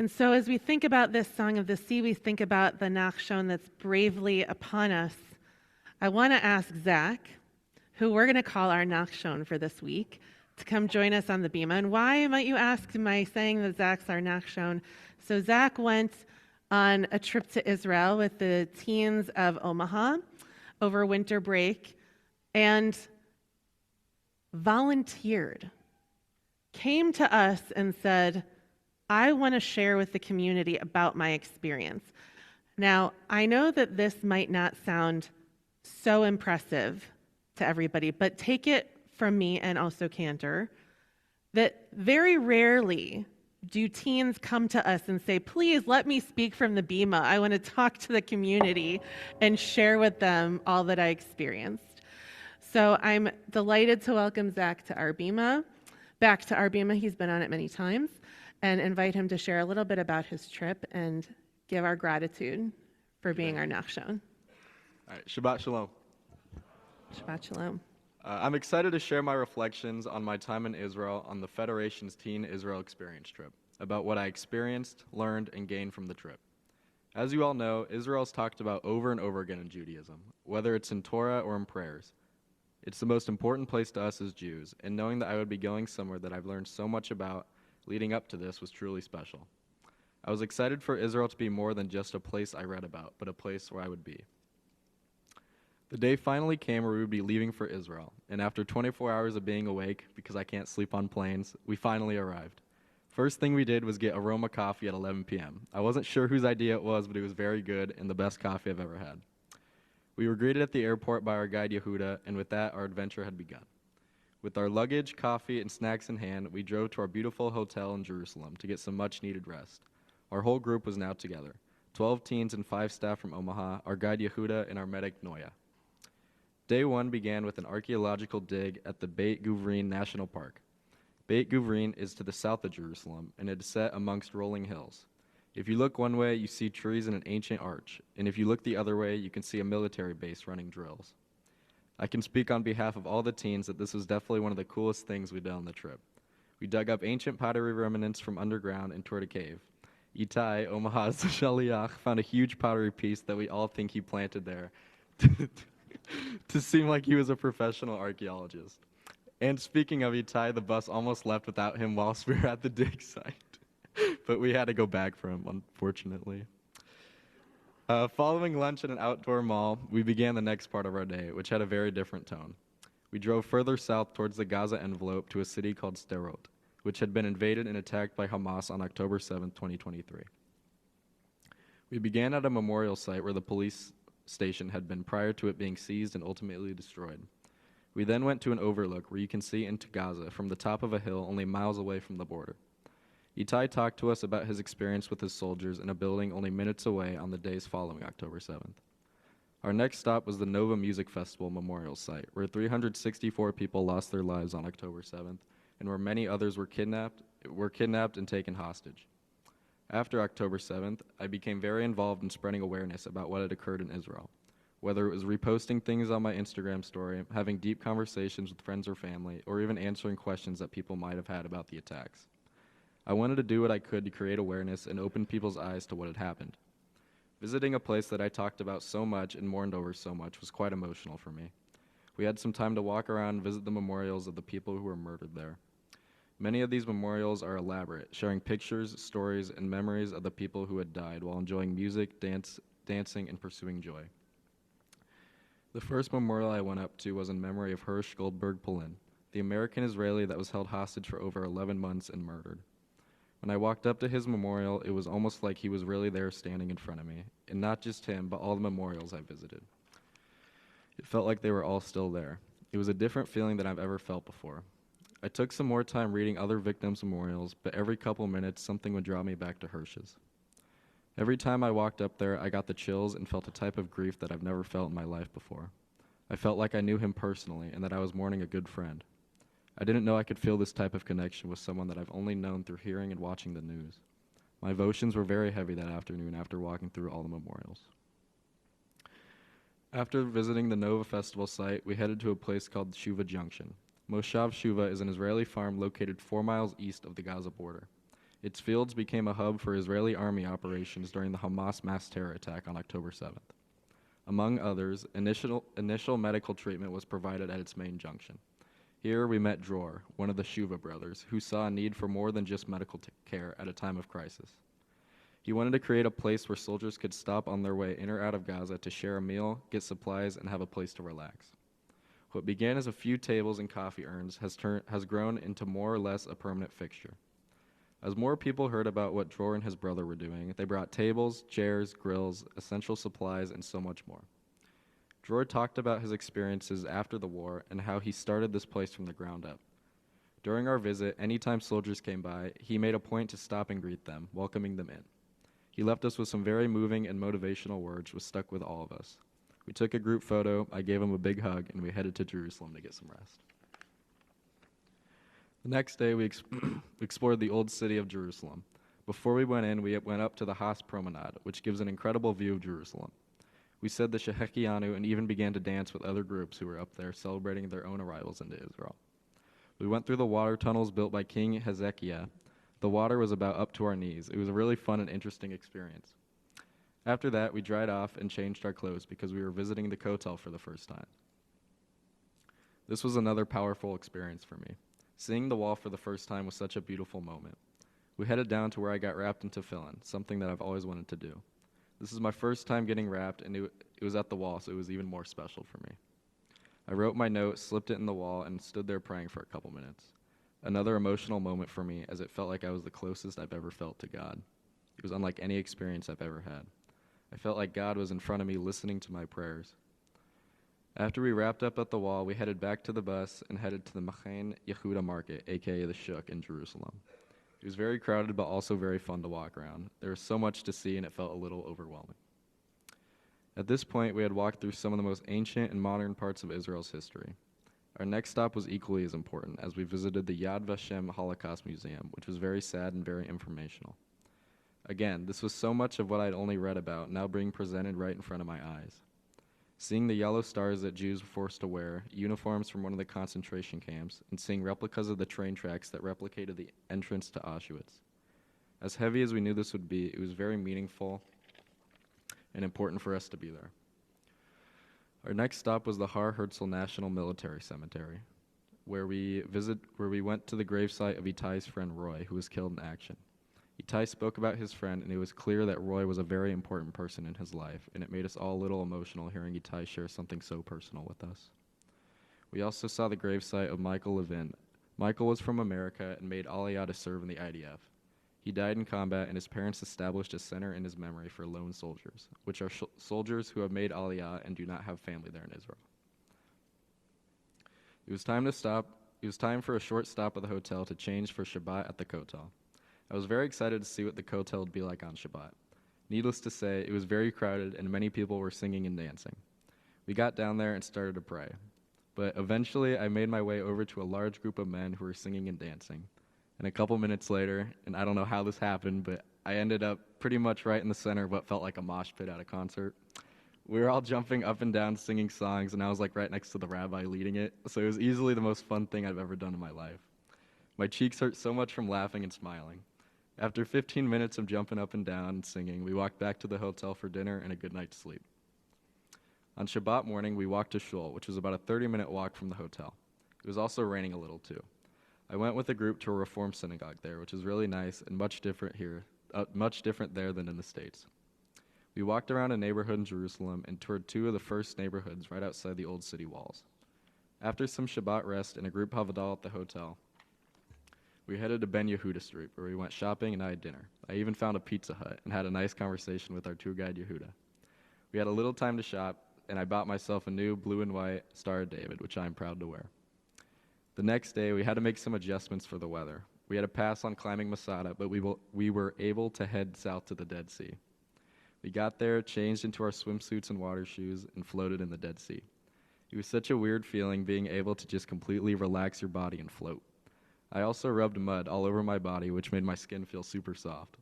And so as we think about this Song of the Sea, we think about the Nachshon that's bravely upon us. I want to ask Zach, who we're going to call our Nachshon for this week, to come join us on the Bima. And why, might you ask, am I saying that Zach's our Nachshon? So Zach went on a trip to Israel with the teens of Omaha over winter break and volunteered, came to us and said, I want to share with the community about my experience. Now, I know that this might not sound so impressive to everybody, but take it from me and also Cantor, that very rarely do teens come to us and say, please let me speak from the Bima. I want to talk to the community and share with them all that I experienced. So I'm delighted to welcome Zach to our Bima, back to our Bima. He's been on it many times, and invite him to share a little bit about his trip and give our gratitude for being our Nachshon. All right, Shabbat Shalom. Shabbat Shalom. I'm excited to share my reflections on my time in Israel on the Federation's Teen Israel Experience trip, about what I experienced, learned, and gained from the trip. As you all know, Israel is talked about over and over again in Judaism, whether it's in Torah or in prayers. It's the most important place to us as Jews, and knowing that I would be going somewhere that I've learned so much about leading up to this was truly special. I was excited for Israel to be more than just a place I read about, but a place where I would be. The day finally came where we would be leaving for Israel, and after 24 hours of being awake, because I can't sleep on planes, we finally arrived. First thing we did was get aroma coffee at 11 p.m. I wasn't sure whose idea it was, but it was very good and the best coffee I've ever had. We were greeted at the airport by our guide Yehuda, and with that, our adventure had begun. With our luggage, coffee, and snacks in hand, we drove to our beautiful hotel in Jerusalem to get some much-needed rest. Our whole group was now together, 12 teens and 5 staff from Omaha, our guide Yehuda, and our medic Noya. Day one began with an archaeological dig at the Beit Guvrin National Park. Beit Guvrin is to the south of Jerusalem, and it is set amongst rolling hills. If you look one way, you see trees and an ancient arch, and if you look the other way, you can see a military base running drills. I can speak on behalf of all the teens that this was definitely one of the coolest things we did on the trip. We dug up ancient pottery remnants from underground and toured a cave. Itai, Omaha's shaliach, found a huge pottery piece that we all think he planted there to seem like he was a professional archaeologist. And speaking of Itai, the bus almost left without him whilst we were at the dig site. But we had to go back for him, unfortunately. Following lunch at an outdoor mall, we began the next part of our day, which had a very different tone. We drove further south towards the Gaza envelope to a city called Sderot, which had been invaded and attacked by Hamas on October 7, 2023. We began at a memorial site where the police station had been prior to it being seized and ultimately destroyed. We then went to an overlook where you can see into Gaza from the top of a hill only miles away from the border. Itai talked to us about his experience with his soldiers in a building only minutes away on the days following October 7th. Our next stop was the Nova Music Festival memorial site, where 364 people lost their lives on October 7th, and where many others were kidnapped and taken hostage. After October 7th, I became very involved in spreading awareness about what had occurred in Israel, whether it was reposting things on my Instagram story, having deep conversations with friends or family, or even answering questions that people might have had about the attacks. I wanted to do what I could to create awareness and open people's eyes to what had happened. Visiting a place that I talked about so much and mourned over so much was quite emotional for me. We had some time to walk around and visit the memorials of the people who were murdered there. Many of these memorials are elaborate, sharing pictures, stories, and memories of the people who had died while enjoying music, dancing, and pursuing joy. The first memorial I went up to was in memory of Hirsch Goldberg Polin, the American-Israeli that was held hostage for over 11 months and murdered. When I walked up to his memorial, it was almost like he was really there standing in front of me, and not just him, but all the memorials I visited. It felt like they were all still there. It was a different feeling than I've ever felt before. I took some more time reading other victims' memorials, but every couple minutes something would draw me back to Hirsch's. Every time I walked up there, I got the chills and felt a type of grief that I've never felt in my life before. I felt like I knew him personally and that I was mourning a good friend. I didn't know I could feel this type of connection with someone that I've only known through hearing and watching the news. My emotions were very heavy that afternoon after walking through all the memorials. After visiting the Nova Festival site, we headed to a place called Shuva Junction. Moshav Shuva is an Israeli farm located 4 miles east of the Gaza border. Its fields became a hub for Israeli army operations during the Hamas mass terror attack on October 7th. Among others, initial medical treatment was provided at its main junction. Here we met Dror, one of the Shuva brothers, who saw a need for more than just medical care at a time of crisis. He wanted to create a place where soldiers could stop on their way in or out of Gaza to share a meal, get supplies, and have a place to relax. What began as a few tables and coffee urns has grown into more or less a permanent fixture. As more people heard about what Dror and his brother were doing, they brought tables, chairs, grills, essential supplies, and so much more. Dror talked about his experiences after the war and how he started this place from the ground up. During our visit, anytime soldiers came by, he made a point to stop and greet them, welcoming them in. He left us with some very moving and motivational words which stuck with all of us. We took a group photo, I gave him a big hug, and we headed to Jerusalem to get some rest. The next day, we explored the old city of Jerusalem. Before we went in, we went up to the Haas Promenade, which gives an incredible view of Jerusalem. We said the Shehekianu and even began to dance with other groups who were up there celebrating their own arrivals into Israel. We went through the water tunnels built by King Hezekiah. The water was about up to our knees. It was a really fun and interesting experience. After that, we dried off and changed our clothes because we were visiting the Kotel for the first time. This was another powerful experience for me. Seeing the wall for the first time was such a beautiful moment. We headed down to where I got wrapped in tefillin, something that I've always wanted to do. This is my first time getting wrapped, and it was at the wall, so it was even more special for me. I wrote my note, slipped it in the wall, and stood there praying for a couple minutes. Another emotional moment for me, as it felt like I was the closest I've ever felt to God. It was unlike any experience I've ever had. I felt like God was in front of me listening to my prayers. After we wrapped up at the wall, we headed back to the bus and headed to the Machain Yehuda Market, aka the Shuk, in Jerusalem. It was very crowded, but also very fun to walk around. There was so much to see, and it felt a little overwhelming. At this point, we had walked through some of the most ancient and modern parts of Israel's history. Our next stop was equally as important, as we visited the Yad Vashem Holocaust Museum, which was very sad and very informational. Again, this was so much of what I'd only read about, now being presented right in front of my eyes. Seeing the yellow stars that Jews were forced to wear, uniforms from one of the concentration camps, and seeing replicas of the train tracks that replicated the entrance to Auschwitz. As heavy as we knew this would be, it was very meaningful and important for us to be there. Our next stop was the Har Herzl National Military Cemetery, where we went to the gravesite of Itai's friend Roy, who was killed in action. Itai spoke about his friend, and it was clear that Roy was a very important person in his life, and it made us all a little emotional hearing Itai share something so personal with us. We also saw the gravesite of Michael Levin. Michael was from America and made Aliyah to serve in the IDF. He died in combat, and his parents established a center in his memory for lone soldiers, which are soldiers who have made Aliyah and do not have family there in Israel. It was time for a short stop at the hotel to change for Shabbat at the Kotel. I was very excited to see what the Kotel would be like on Shabbat. Needless to say, it was very crowded and many people were singing and dancing. We got down there and started to pray. But eventually, I made my way over to a large group of men who were singing and dancing. And a couple minutes later, and I don't know how this happened, but I ended up pretty much right in the center of what felt like a mosh pit at a concert. We were all jumping up and down singing songs, and I was like right next to the rabbi leading it. So it was easily the most fun thing I've ever done in my life. My cheeks hurt so much from laughing and smiling. After 15 minutes of jumping up and down and singing, we walked back to the hotel for dinner and a good night's sleep. On Shabbat morning, we walked to Shul, which was about a 30-minute walk from the hotel. It was also raining a little, too. I went with a group to a Reform synagogue there, which is really nice and much different there than in the States. We walked around a neighborhood in Jerusalem and toured two of the first neighborhoods right outside the old city walls. After some Shabbat rest and a group havdalah at the hotel, we headed to Ben Yehuda Street, where we went shopping and I had dinner. I even found a Pizza Hut and had a nice conversation with our tour guide, Yehuda. We had a little time to shop, and I bought myself a new blue and white Star of David, which I am proud to wear. The next day, we had to make some adjustments for the weather. We had to pass on climbing Masada, but we were able to head south to the Dead Sea. We got there, changed into our swimsuits and water shoes, and floated in the Dead Sea. It was such a weird feeling being able to just completely relax your body and float. I also rubbed mud all over my body, which made my skin feel super soft.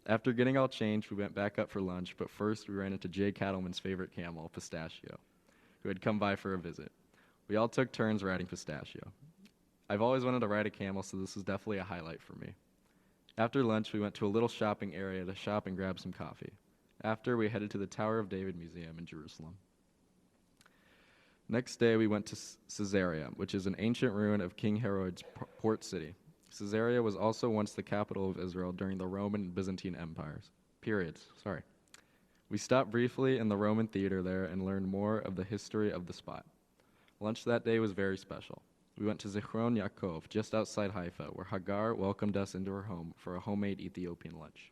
After getting all changed, we went back up for lunch, but first we ran into Jay Cattleman's favorite camel, Pistachio, who had come by for a visit. We all took turns riding Pistachio. I've always wanted to ride a camel, so this was definitely a highlight for me. After lunch, we went to a little shopping area to shop and grab some coffee. After, we headed to the Tower of David Museum in Jerusalem. Next day, we went to Caesarea, which is an ancient ruin of King Herod's port city. Caesarea was also once the capital of Israel during the Roman and Byzantine empires. We stopped briefly in the Roman theater there and learned more of the history of the spot. Lunch that day was very special. We went to Zichron Yaakov, just outside Haifa, where Hagar welcomed us into her home for a homemade Ethiopian lunch.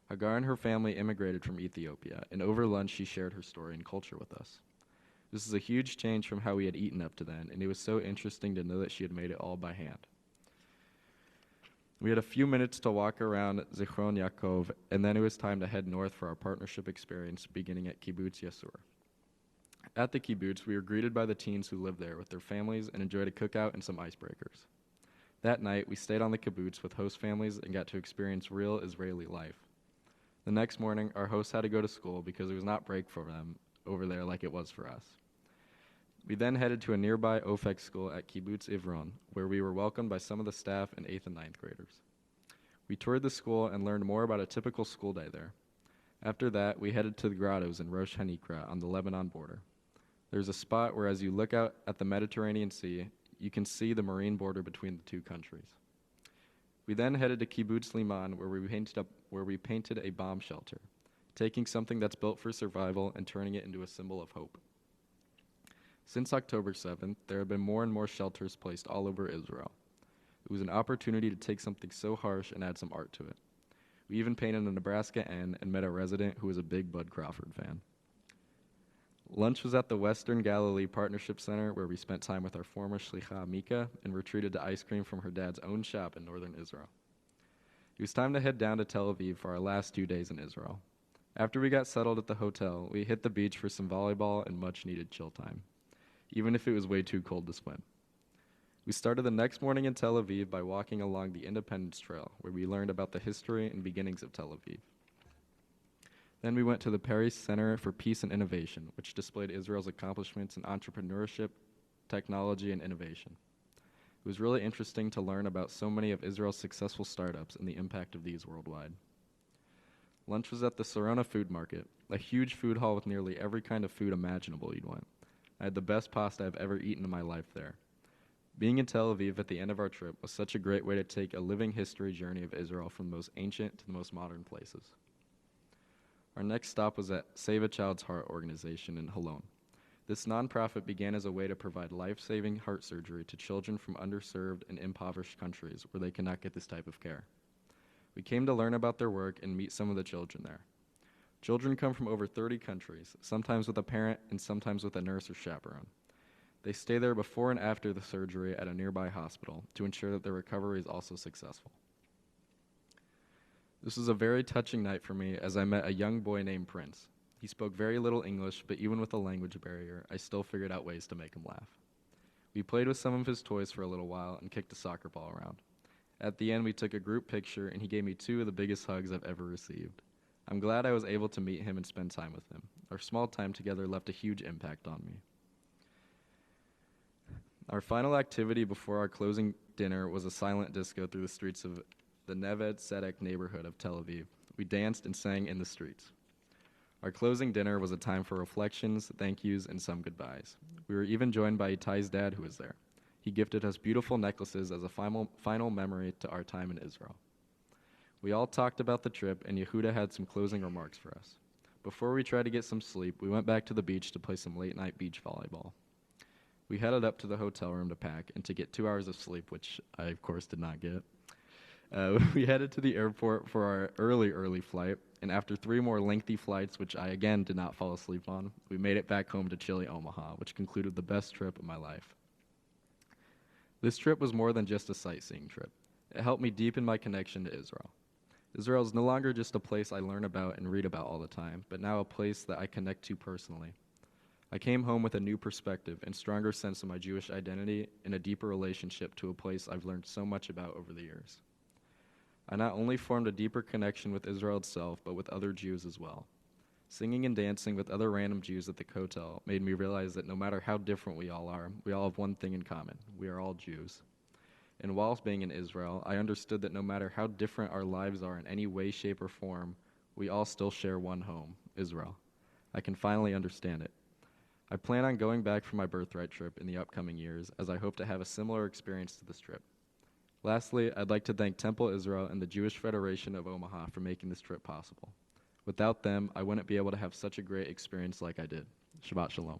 Hagar and her family immigrated from Ethiopia, and over lunch she shared her story and culture with us. This is a huge change from how we had eaten up to then, and it was so interesting to know that she had made it all by hand. We had a few minutes to walk around Zichron Yaakov, and then it was time to head north for our partnership experience beginning at Kibbutz Yasur. At the kibbutz, we were greeted by the teens who lived there with their families and enjoyed a cookout and some icebreakers. That night, we stayed on the kibbutz with host families and got to experience real Israeli life. The next morning, our hosts had to go to school because it was not break for them over there like it was for us. We then headed to a nearby OFEC school at Kibbutz Ivron, where we were welcomed by some of the staff and 8th and 9th graders. We toured the school and learned more about a typical school day there. After that, we headed to the grottos in Rosh Hanikra on the Lebanon border. There's a spot where as you look out at the Mediterranean Sea, you can see the marine border between the two countries. We then headed to Kibbutz Liman, where we painted a bomb shelter, taking something that's built for survival and turning it into a symbol of hope. Since October 7th, there have been more and more shelters placed all over Israel. It was an opportunity to take something so harsh and add some art to it. We even painted a Nebraska N and met a resident who was a big Bud Crawford fan. Lunch was at the Western Galilee Partnership Center, where we spent time with our former shlicha Mika and were treated to ice cream from her dad's own shop in northern Israel. It was time to head down to Tel Aviv for our last 2 days in Israel. After we got settled at the hotel, we hit the beach for some volleyball and much-needed chill time, even if it was way too cold to swim. We started the next morning in Tel Aviv by walking along the Independence Trail, where we learned about the history and beginnings of Tel Aviv. Then we went to the Paris Center for Peace and Innovation, which displayed Israel's accomplishments in entrepreneurship, technology, and innovation. It was really interesting to learn about so many of Israel's successful startups and the impact of these worldwide. Lunch was at the Sarona Food Market, a huge food hall with nearly every kind of food imaginable you'd want. I had the best pasta I've ever eaten in my life there. Being in Tel Aviv at the end of our trip was such a great way to take a living history journey of Israel from the most ancient to the most modern places. Our next stop was at Save a Child's Heart organization in Holon. This nonprofit began as a way to provide life-saving heart surgery to children from underserved and impoverished countries where they cannot get this type of care. We came to learn about their work and meet some of the children there. Children come from over 30 countries, sometimes with a parent and sometimes with a nurse or chaperone. They stay there before and after the surgery at a nearby hospital to ensure that their recovery is also successful. This was a very touching night for me as I met a young boy named Prince. He spoke very little English, but even with a language barrier, I still figured out ways to make him laugh. We played with some of his toys for a little while and kicked a soccer ball around. At the end, we took a group picture, and he gave me 2 of the biggest hugs I've ever received. I'm glad I was able to meet him and spend time with him. Our small time together left a huge impact on me. Our final activity before our closing dinner was a silent disco through the streets of the Neved Tzedek neighborhood of Tel Aviv. We danced and sang in the streets. Our closing dinner was a time for reflections, thank yous, and some goodbyes. We were even joined by Itai's dad, who was there. He gifted us beautiful necklaces as a final memory to our time in Israel. We all talked about the trip, and Yehuda had some closing remarks for us. Before we tried to get some sleep, we went back to the beach to play some late-night beach volleyball. We headed up to the hotel room to pack and to get 2 hours of sleep, which I, of course, did not get. We headed to the airport for our early flight, and after 3 more lengthy flights, which I again did not fall asleep on, we made it back home to chilly Omaha, which concluded the best trip of my life. This trip was more than just a sightseeing trip. It helped me deepen my connection to Israel. Israel is no longer just a place I learn about and read about all the time, but now a place that I connect to personally. I came home with a new perspective and stronger sense of my Jewish identity and a deeper relationship to a place I've learned so much about over the years. I not only formed a deeper connection with Israel itself, but with other Jews as well. Singing and dancing with other random Jews at the kotel made me realize that no matter how different we all are, we all have one thing in common. We are all Jews. And whilst being in Israel, I understood that no matter how different our lives are in any way, shape, or form, we all still share one home, Israel. I can finally understand it. I plan on going back for my birthright trip in the upcoming years, as I hope to have a similar experience to this trip. Lastly, I'd like to thank Temple Israel and the Jewish Federation of Omaha for making this trip possible. Without them, I wouldn't be able to have such a great experience like I did. Shabbat Shalom.